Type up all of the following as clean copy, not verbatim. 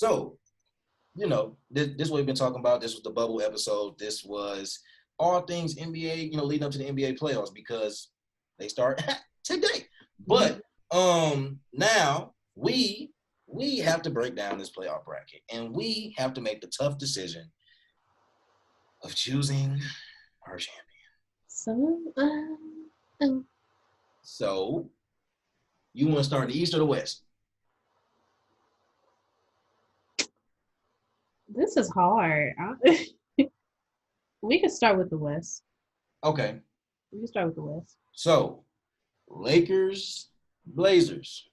So, this what we've been talking about. This was the bubble episode. This was all things NBA, leading up to the NBA playoffs because they start today. But now we have to break down this playoff bracket, and we have to make the tough decision of choosing our champion. So, you want to start in the East or the West? This is hard. We can start with the West. Okay. We can start with the West. So, Lakers, Blazers.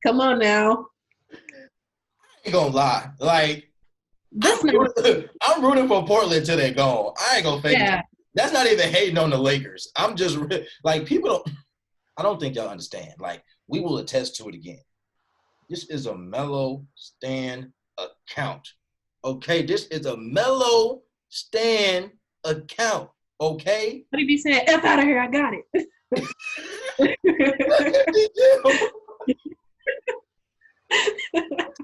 Come on now. I ain't gonna lie. Like, I'm rooting for Portland till they're gone. I ain't gonna fake it. That's not even hating on the Lakers. I'm just like, I don't think y'all understand. Like, we will attest to it again. This is a Melo Stan account. Okay? This is a Melo Stan account. Okay? What did he say? F out of here. I got it.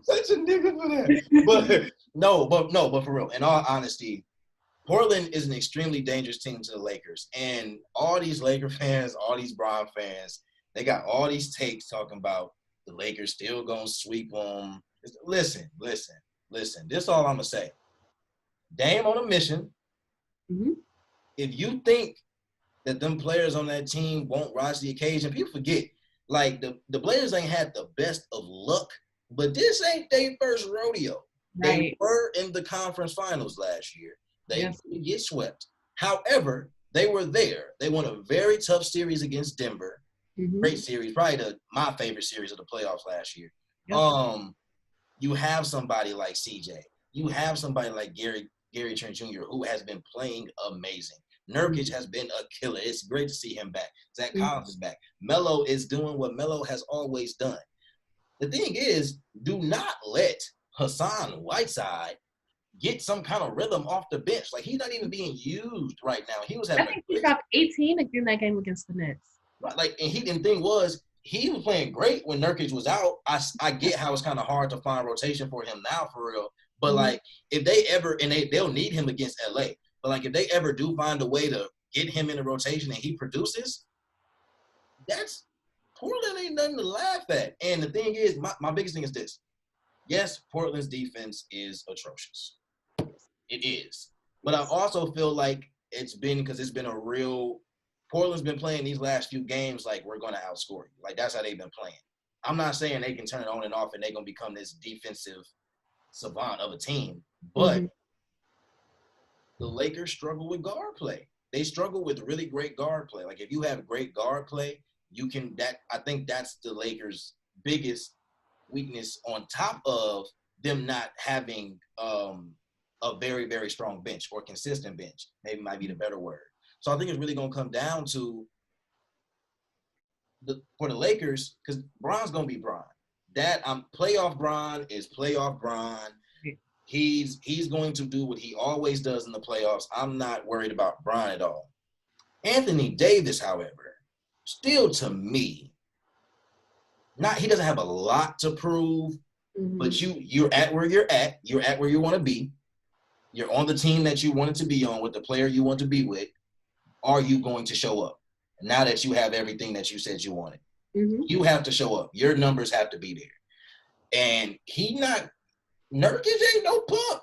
Such a nigga for that. But for real, in all honesty, Portland is an extremely dangerous team to the Lakers. And all these Laker fans, all these Bron fans, they got all these takes talking about the Lakers still going to sweep them. Listen. This is all I'm going to say. Dame on a mission. Mm-hmm. If you think that them players on that team won't rise to the occasion, people forget. Like, the Blazers ain't had the best of luck, but this ain't their first rodeo. Right. They were in the conference finals last year. They didn't get swept. However, they were there. They won a very tough series against Denver. Mm-hmm. Great series, probably my favorite series of the playoffs last year. Yep. You have somebody like CJ. You have somebody like Gary Trent Jr., who has been playing amazing. Nurkic has been a killer. It's great to see him back. Zach Collins is back. Melo is doing what Melo has always done. The thing is, do not let Hassan Whiteside get some kind of rhythm off the bench. Like, he's not even being used right now. He was having. I think he dropped 18 in that game against the Nets. Right, like, and the thing was, he was playing great when Nurkic was out. I get how it's kind of hard to find rotation for him now, for real. But like, if they ever, and they'll need him against LA. But like, if they ever do find a way to get him in the rotation and he produces, that's Portland ain't nothing to laugh at. And the thing is, my biggest thing is this. Yes, Portland's defense is atrocious. It is. But I also feel like it's been a real – Portland's been playing these last few games like we're going to outscore you. Like, that's how they've been playing. I'm not saying they can turn it on and off and they're going to become this defensive savant of a team. But the Lakers struggle with guard play. They struggle with really great guard play. Like, if you have great guard play, you can – I think that's the Lakers' biggest weakness on top of them not having a very, very strong bench or consistent bench. Maybe might be the better word. So I think it's really going to come down to for the Lakers, because Bron's going to be Bron. Playoff Bron is playoff Bron. He's going to do what he always does in the playoffs. I'm not worried about Bron at all. Anthony Davis, however, still to me, he doesn't have a lot to prove, but you're at where you're at. You're at where you want to be. You're on the team that you wanted to be on with the player you want to be with. Are you going to show up? Now that you have everything that you said you wanted, you have to show up. Your numbers have to be there. And Nurkic ain't no pump.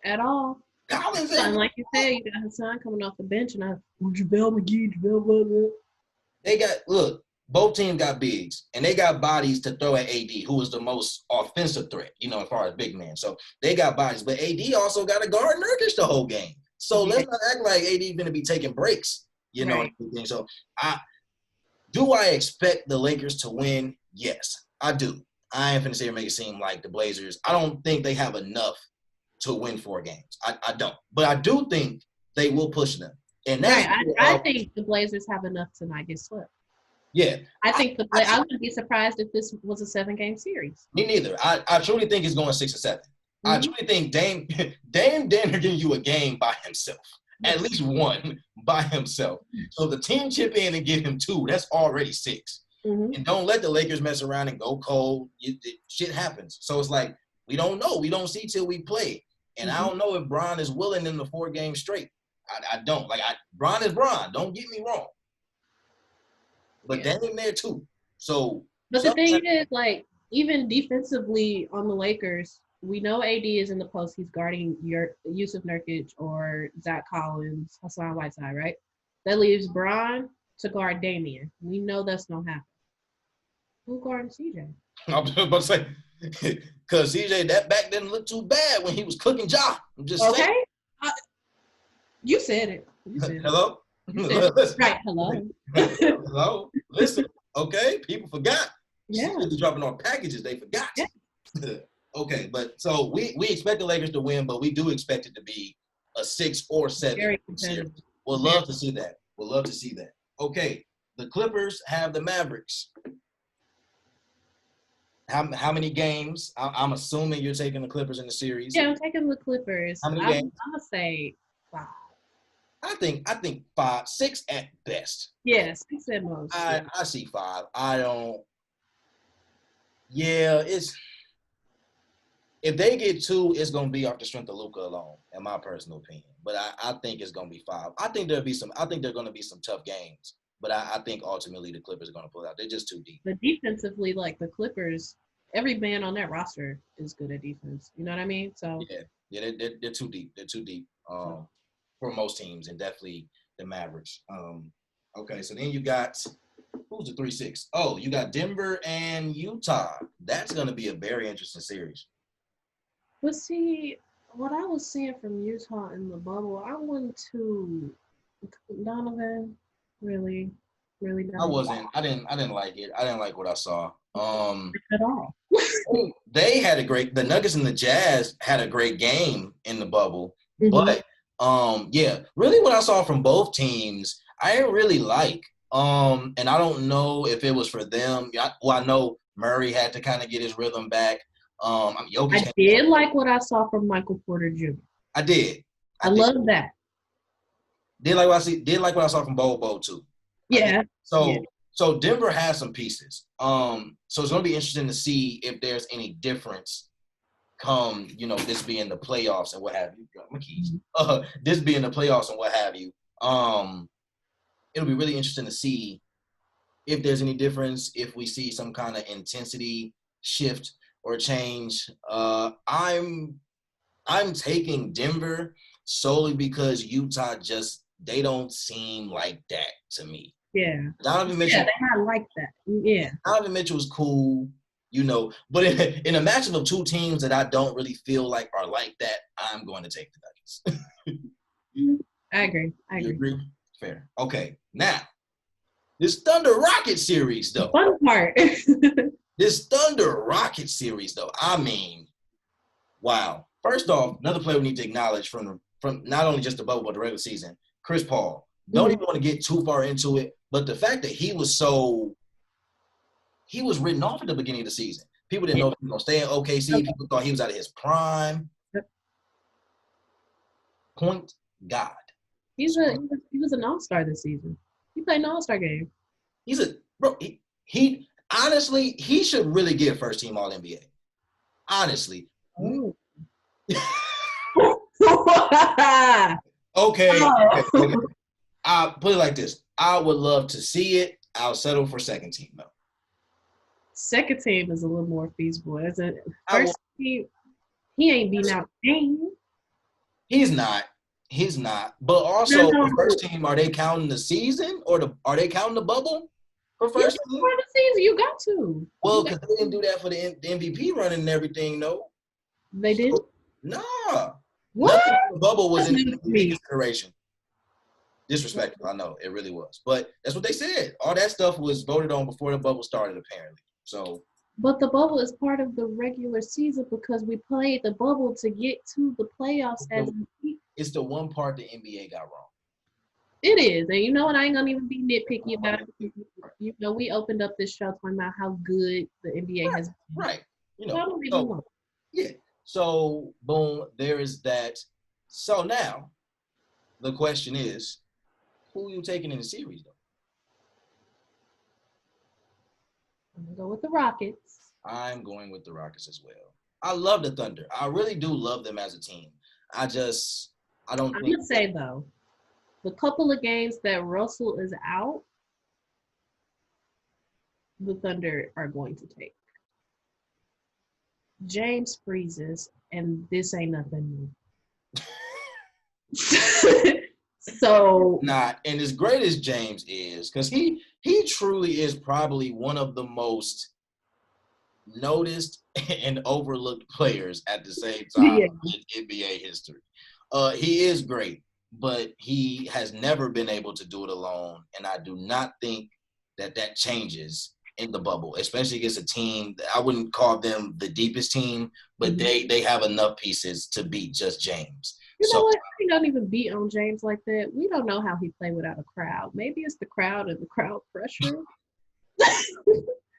At all. Collins ain't. Like you said, you got Hassan coming off the bench, and JaVale McGee, They got, both teams got bigs, and they got bodies to throw at AD, who is the most offensive threat, as far as big man. So they got bodies, but AD also got to guard Nurkic the whole game. So let's not act like AD going to be taking breaks, Right. So do I expect the Lakers to win? Yes, I do. I ain't finna sit here and make it seem like the Blazers. I don't think they have enough to win 4 games. I don't. But I do think they will push them. And that's I think the Blazers have enough to not get swept. Yeah. I think I wouldn't be surprised if this was a 7-game series. Me neither. I truly think it's going 6 or 7. I truly think Dame are giving you a game by himself. At least one by himself. So the team chip in and give him 2, that's already 6. Mm-hmm. And don't let the Lakers mess around and go cold. Shit happens. So it's like, we don't know. We don't see till we play. And I don't know if Bron is willing in the 4 games straight. I don't. Bron is Bron. Don't get me wrong. But Dame there too. So. But the thing is, like, even defensively on the Lakers, we know AD is in the post. He's guarding Yusuf Nurkic or Zach Collins, Hassan Whiteside, right? That leaves Bron to guard Damian. We know that's going to happen. Who guarding CJ? I was about to say, because CJ, that back didn't look too bad when he was cooking Ja. I'm just saying. You said it. You said Hello? Listen. Right, hello. Hello? Listen, okay? People forgot. Yeah. They're dropping off packages. They forgot. Yeah. Okay, but so we expect the Lakers to win, but we do expect it to be a 6 or 7 series. We'll love to see that. We'll love to see that. Okay, the Clippers have the Mavericks. How many games? I'm assuming you're taking the Clippers in the series. Yeah, I'm taking the Clippers. How many games? I'm gonna say 5. I think 5, 6 at best. Yeah, 6 at most. I see 5. I don't. Yeah, if they get 2, it's gonna be off the strength of Luka alone, in my personal opinion. But I think it's gonna be 5. I think there are gonna be some tough games. But I think ultimately the Clippers are gonna pull it out. They're just too deep. But defensively, like the Clippers, every man on that roster is good at defense. You know what I mean? So yeah, they're too deep. They're too deep for most teams, and definitely the Mavericks. Okay, so then you got who's the 3-6? Oh, you got Denver and Utah. That's gonna be a very interesting series. But see, what I was seeing from Utah in the bubble, I went to Donovan. Really Donovan. I didn't like it. I didn't like what I saw. At all. The Nuggets and the Jazz had a great game in the bubble. But really what I saw from both teams, I didn't really like. And I don't know if it was for them. I know Murray had to kind of get his rhythm back. I did like what I saw from Michael Porter Jr. I did. I love that. Did like what I saw from Bobo too. Yeah. So Denver has some pieces. So it's gonna be interesting to see if there's any difference come, this being the playoffs and what have you. Got my keys. This being the playoffs and what have you. It'll be really interesting to see if there's any difference, if we see some kind of intensity shift or change. I'm taking Denver solely because Utah they don't seem like that to me. Yeah. Donovan Mitchell. Yeah, they're not like that. Yeah. Donovan Mitchell's cool, but in a matchup of 2 teams that I don't really feel like are like that, I'm going to take the Nuggets. I agree. You agree? Fair. Okay. Now, this Thunder Rocket series, though. Fun part. This Thunder Rocket series, though. I mean, wow. First off, another player we need to acknowledge from not only just the bubble but the regular season, Chris Paul. Don't even want to get too far into it, but the fact that he was written off at the beginning of the season. People didn't know if he was going to stay in OKC. People thought he was out of his prime. Point God. He was an all-star this season. He played an all-star game. He honestly, he should really get first team All NBA. Honestly. Okay. I'll put it like this. I would love to see it. I'll settle for second team, though. Second team is a little more feasible. As a first team, he ain't beating out Dame. He's not. But also, the first team, are they counting the season or are they counting the bubble for first team? For the season, you got to. Well, because they didn't do that for the MVP running and everything, no. They did? Nah. What? Nothing in the bubble was in consideration. Disrespectful, I know. It really was. But that's what they said. All that stuff was voted on before the bubble started, apparently. So. But the bubble is part of the regular season because we played the bubble to get to the playoffs. It's the one part the NBA got wrong. It is. And you know what? I ain't going to even be nitpicky about it. We opened up this show talking about how good the NBA has been. Right. Yeah. So, boom, there is that. So now, the question is, who are you taking in the series, though? I'm gonna go with the Rockets. I'm going with the Rockets as well. I love the Thunder. I really do love them as a team. I don't I'm think gonna say though, the couple of games that Russell is out, the Thunder are going to take. James freezes, and this ain't nothing new. So not. And as great as James is, because he truly is probably one of the most noticed and overlooked players at the same time yeah, in NBA history. He is great, but he has never been able to do it alone, and I do not think that changes in the bubble, especially against a team that I wouldn't call them the deepest team, but they have enough pieces to beat just James. you So know what? We don't even beat on James like that. We don't know how he played without a crowd. Maybe it's the crowd and the crowd pressure.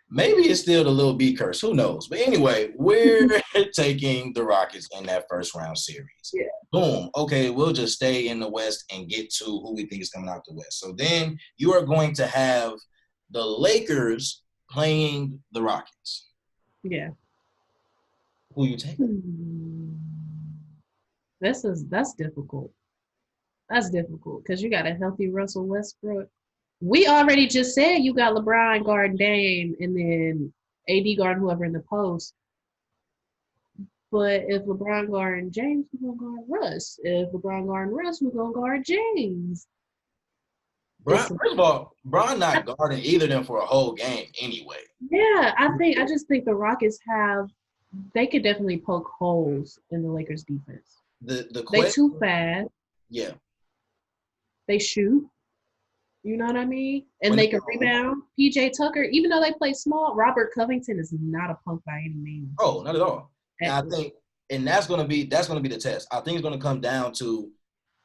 maybe it's still the little B curse. Who knows? But anyway, we're taking the Rockets in that first round series. Yeah. Boom. Okay, we'll just stay in the West and get to who we think is coming out the West. So then you are going to have the Lakers playing the Rockets. Yeah. Who you take? That's difficult. That's difficult because you got a healthy Russell Westbrook. We already just said you got LeBron guarding Dame and then AD guarding whoever in the post. But if LeBron guarding James, we're gonna guard Russ. If LeBron guarding Russ, we're gonna guard James. First of all, Bron not guarding either of them for a whole game anyway. Yeah, I just think the Rockets they could definitely poke holes in the Lakers defense. The They question, too fast. yeah. They shoot. You know what I mean? And When they can rebound. PJ Tucker, even though they play small, Robert Covington is not a punk by any means. oh, not at all. And I think, and that's gonna be the test. I think it's gonna come down to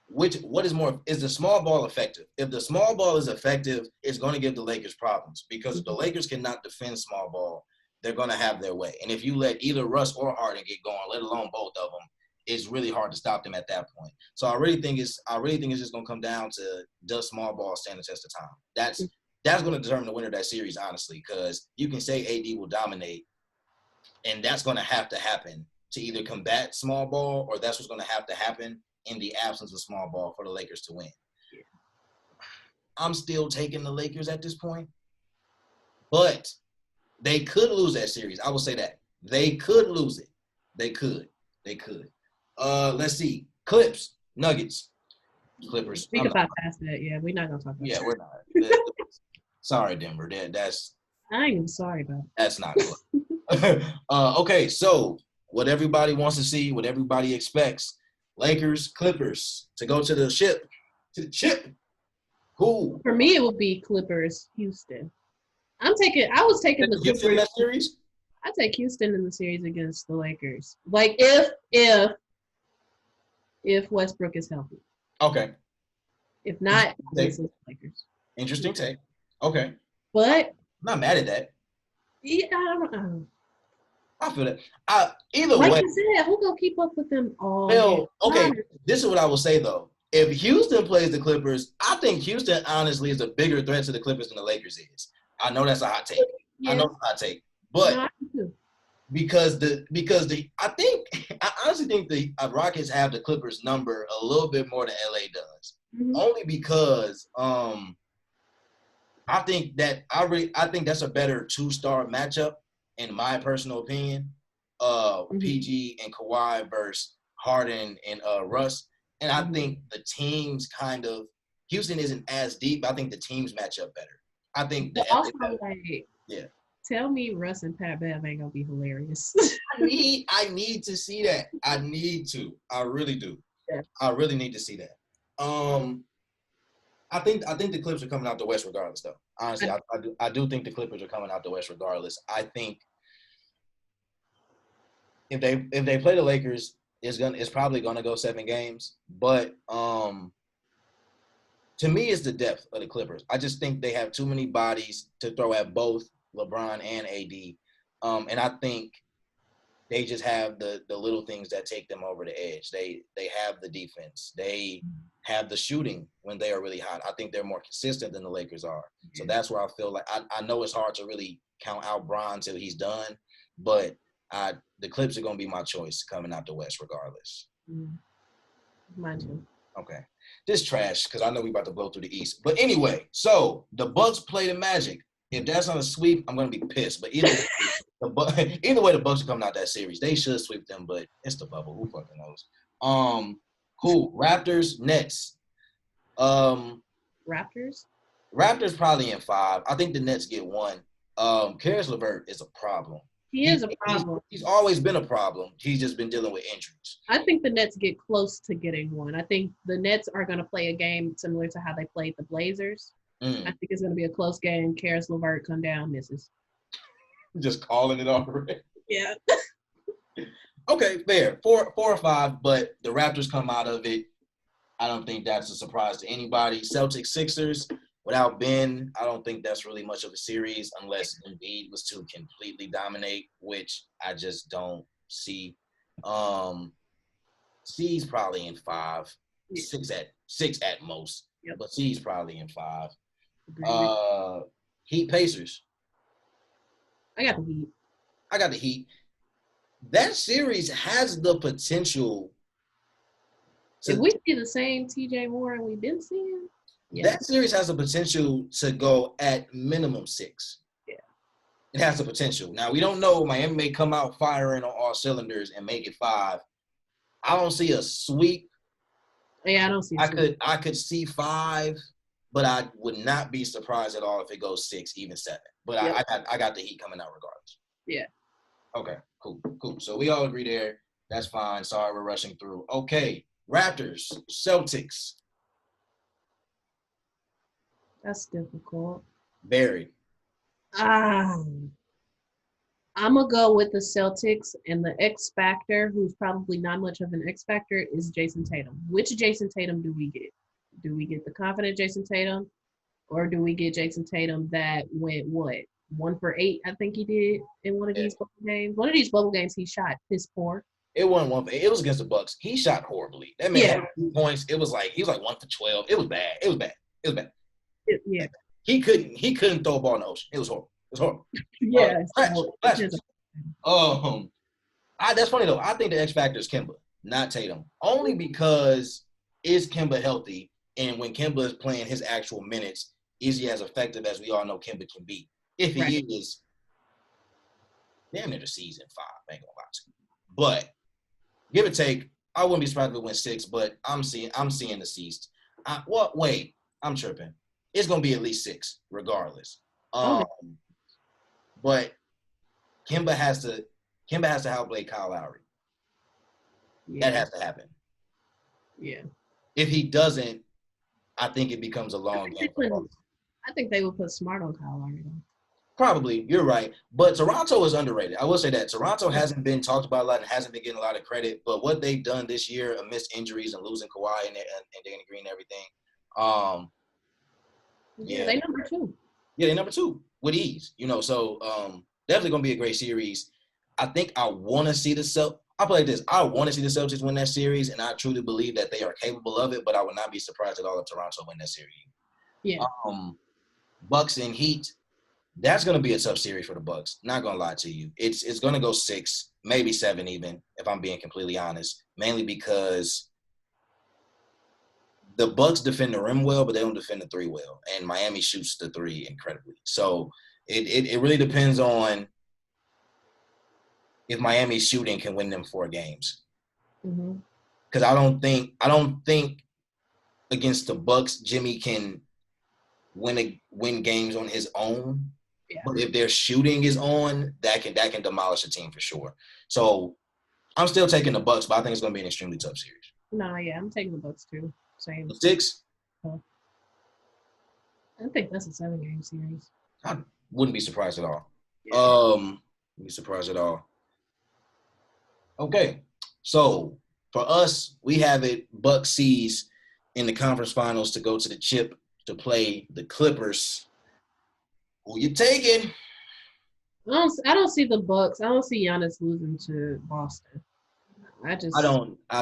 what is more, is the small ball effective? If the small ball is effective, it's going to give the Lakers problems because if the Lakers cannot defend small ball, they're going to have their way. And if you let either Russ or Harden get going, let alone both of them, it's really hard to stop them at that point. So I really think it's just going to come down to, does small ball stand the test of time? That's going to determine the winner of that series, honestly, because you can say AD will dominate, and that's going to have to happen to either combat small ball, or that's what's going to have to happen in the absence of small ball for the Lakers to win. I'm still taking the Lakers at this point, but they could lose that series. I will say that. They could lose it. They could. Let's see. Clips, Nuggets, Clippers. We could bypass that. Yeah, we're not going to talk about Yeah, that. we're not. Sorry, Denver. That's I ain't even sorry about it. That's not good. Okay, so what everybody wants to see, what everybody expects, Lakers, Clippers to go to the chip. Who? For me, it would be Clippers, Houston. I was taking the Houston in Clippers. that series? I take Houston in the series against the Lakers. Like if Westbrook is healthy. Okay. If not, it's the Lakers. Interesting take. Okay. But I'm not mad at that. yeah, I don't know. I feel that. Either Like way. you said, who gonna keep up with them all? Well, okay. This is what I will say though. If Houston plays the Clippers, I think Houston honestly is a bigger threat to the Clippers than the Lakers is. I know that's a hot take. Yeah. I know it's a hot take. But because I honestly think the Rockets have the Clippers number a little bit more than LA does. Mm-hmm. Only because I think that's a better two-star matchup in my personal opinion. PG and Kawhi versus Harden and Russ. And I think the teams Houston isn't as deep. I think the teams match up better. I think tell me Russ and Pat Bev ain't gonna be hilarious. I need to see that. I need to. I really do. Yeah. I really need to see that. I think the Clippers are coming out the West regardless, though. Honestly, I do think the Clippers are coming out the West regardless. I think if they play the Lakers, it's probably gonna go 7 games. But to me, it's the depth of the Clippers. I just think they have too many bodies to throw at both LeBron and AD, and I think they just have the little things that take them over the edge. They have the defense. They have the shooting when they are really hot. I think they're more consistent than the Lakers are. So that's where I feel like I know it's hard to really count out Bron till he's done. But the Clips are gonna be my choice coming out the West regardless. Mine too. Okay. This trash, because I know we about to blow through the East. But anyway, so the Bucks play the Magic. If that's not a sweep, I'm gonna be pissed. But either way, the Bucks are coming out that series. They should sweep them, but it's the bubble. Who fucking knows? Cool. Raptors, Nets. Raptors? Raptors probably in 5. I think the Nets get 1. Karis LeVert is a problem. He is a problem. He's always been a problem. He's just been dealing with injuries. I think the Nets get close to getting 1. I think the Nets are going to play a game similar to how they played the Blazers. I think it's going to be a close game. Karis LeVert come down, misses. Just calling it already. Yeah. Okay, fair. 4 or 5, but the Raptors come out of it. I don't think that's a surprise to anybody. Celtics, Sixers. Without Ben, I don't think that's really much of a series unless Embiid was to completely dominate, which I just don't see. C's probably in 5, 6 at most, but C's probably in 5. Heat, Pacers. I got the Heat. I got the Heat. That series has the potential. If we see the same TJ Warren we've been seeing. Yeah. That series has the potential to go at minimum 6. Yeah. It has the potential. Now, we don't know. Miami may come out firing on all cylinders and make it 5. I don't see a sweep. Yeah, I don't see a sweep. I could see 5, but I would not be surprised at all if it goes 6, even 7. But I got the Heat coming out regardless. Yeah. Okay, cool. So we all agree there. That's fine. Sorry, we're rushing through. Okay, Raptors, Celtics. That's difficult. Very. I'm going to go with the Celtics, and the X factor, who's probably not much of an X factor, is Jason Tatum. Which Jason Tatum do we get? Do we get the confident Jason Tatum, or do we get Jason Tatum that went, 1 for 8, I think he did in one of these bubble games? One of these bubble games he shot piss poor. It wasn't 1 for 8. It was against the Bucks. He shot horribly. That man had 2 points. It was like he was like 1 for 12. It was bad. Yeah. He couldn't throw a ball in the ocean. It was horrible. Yeah. That's funny though. I think the X factor is Kemba, not Tatum. Only because is Kemba healthy? And when Kemba is playing his actual minutes, is he as effective as we all know Kemba can be? If he is, damn near the season 5. I ain't gonna lie to you. But give or take, I wouldn't be surprised if it went 6. But I'm seeing the C's. Wait, I'm tripping. It's gonna be at least 6, regardless. But Kemba has to outplay Kyle Lowry. Yeah. That has to happen. Yeah. If he doesn't, I think it becomes a long game. I think they will put Smart on Kyle Lowry. Probably, you're right. But Toronto is underrated. I will say that. Toronto hasn't been talked about a lot and hasn't been getting a lot of credit. But what they've done this year amidst injuries and losing Kawhi and Danny Green and everything, they number 2. Yeah, they number 2 with ease. So definitely gonna be a great series. I think I want to see the Celtics. I'll play this. I want to see the Celtics win that series, and I truly believe that they are capable of it. But I would not be surprised at all if Toronto win that series. Yeah. Bucks and Heat. That's gonna be a tough series for the Bucks. Not gonna lie to you. It's gonna go 6, maybe 7, even if I'm being completely honest. Mainly because the Bucks defend the rim well, but they don't defend the 3 well, and Miami shoots the 3 incredibly. So it really depends on if Miami's shooting can win them 4 games. Because I don't think against the Bucks Jimmy can win games on his own. Yeah. But if their shooting is on, that can demolish a team for sure. So I'm still taking the Bucks, but I think it's going to be an extremely tough series. No, yeah, I'm taking the Bucks too. Same. 6? I think that's a 7-game series. I wouldn't be surprised at all. Yeah. Wouldn't be surprised at all. Okay, so for us, we have it Bucks C's in the conference finals to go to the chip to play the Clippers. Who you taking? I don't see the Bucks. I don't see Giannis losing to Boston. I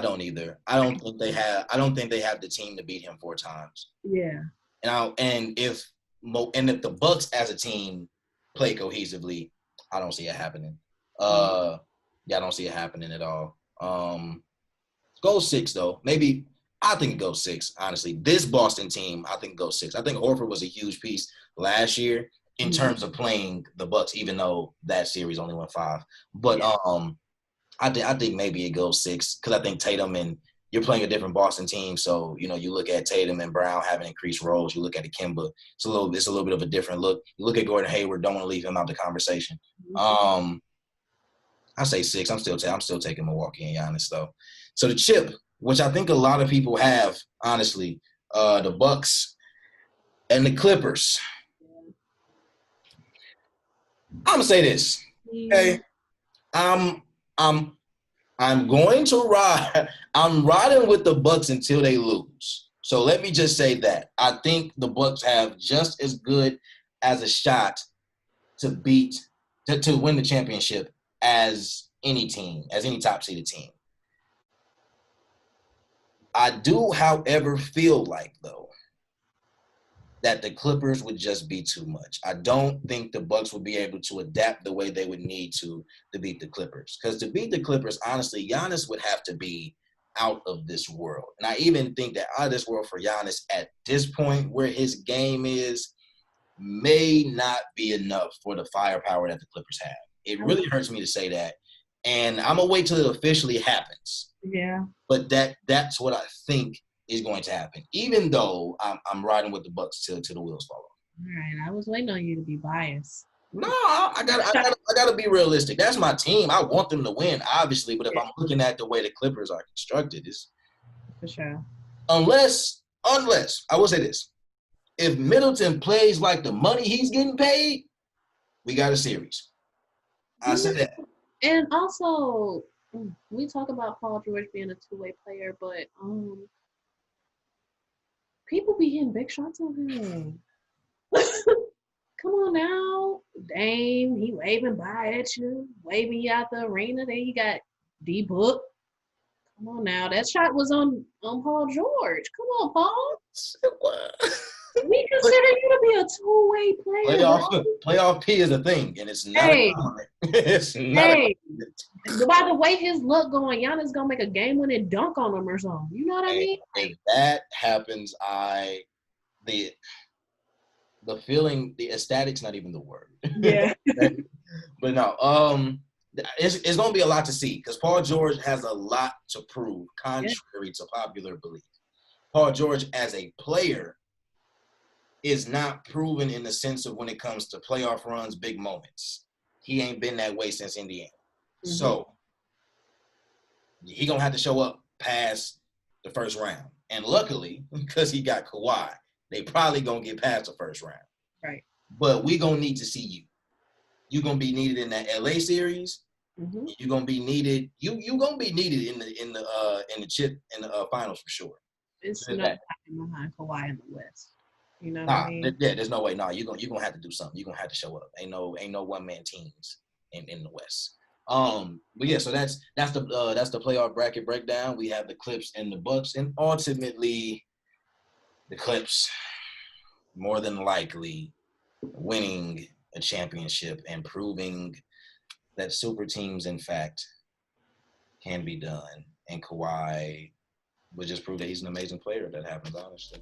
don't either. I don't think they have the team to beat him 4 times. Yeah. And if the Bucks as a team play cohesively. I don't see it happening. Mm. Yeah, I don't see it happening at all. Goes 6 though. Maybe I think it goes 6. Honestly, this Boston team, I think goes 6. I think Horford was a huge piece last year in Mhm. terms of playing the Bucks, even though that series only went 5. But Yeah. I think maybe it goes 6 because I think Tatum and you're playing a different Boston team, so you know you look at Tatum and Brown having increased roles. You look at Kemba, it's a little bit of a different look. You look at Gordon Hayward, don't want to leave him out the conversation. Mhm. I say 6. I'm still taking Milwaukee and Giannis though. So the chip, which I think a lot of people have, honestly, the Bucks and the Clippers. I'm gonna say this. Yeah. Okay, I'm I'm I'm going to ride. I'm riding with the Bucks until they lose. So let me just say that I think the Bucks have just as good as a shot to beat to win the championship as any team, as any top seeded team. I do, however, feel like though that the Clippers would just be too much. I don't think the Bucks would be able to adapt the way they would need to beat the Clippers. Because to beat the Clippers, honestly, Giannis would have to be out of this world. And I even think that out of this world for Giannis at this point where his game is may not be enough for the firepower that the Clippers have. It really hurts me to say that. And I'm going to wait till it officially happens. Yeah. But that's what I think is going to happen. Even though I'm riding with the Bucks till the wheels fall off. All right. I was waiting on you to be biased. No, I gotta be realistic. That's my team. I want them to win, obviously. But if Yeah, I'm looking at the way the Clippers are constructed, is for sure. unless I will say this: if Middleton plays like the money he's getting paid, we got a series. I You said know, that. and also we talk about Paul George being a two-way player, but people be hitting big shots on him. Come on now, Dame, he waving by at you, waving you out the arena. Then you got D Book. Come on now, that shot was on Paul George. Come on, Paul. We But consider you to be a two-way player, bro. playoff P is a thing, and it's not a Hey, compliment. It's not a hey. compliment. By the way his look going, Giannis gonna make a game-winning dunk on him or something. You know what I And mean? if that happens, the the feeling, the ecstatic's not even the word. Yeah. But no, it's gonna be a lot to see because Paul George has a lot to prove, Yeah. contrary to popular belief. Paul George as a player is not proven in the sense of when it comes to playoff runs, big moments. He ain't been that way since Indiana. Mm-hmm. So he gonna have to show up past the first round. And luckily, because he got Kawhi, they probably gonna get past the first round. Right. But we gonna need to see you. You're gonna be needed in that LA series. Mm-hmm. You're gonna be needed. You gonna be needed in the chip in the finals for sure. It's So no that, hiding behind Kawhi in the West. You know what I nah, mean? there's no way. Nah, you're gonna have to do something. You're gonna have to show up. Ain't no one man teams in the West. But yeah, so that's the playoff bracket breakdown. We have the Clips and the Bucks, and ultimately the Clips more than likely winning a championship and proving that super teams, in fact, can be done. And Kawhi would just prove that he's an amazing player if that happens, honestly.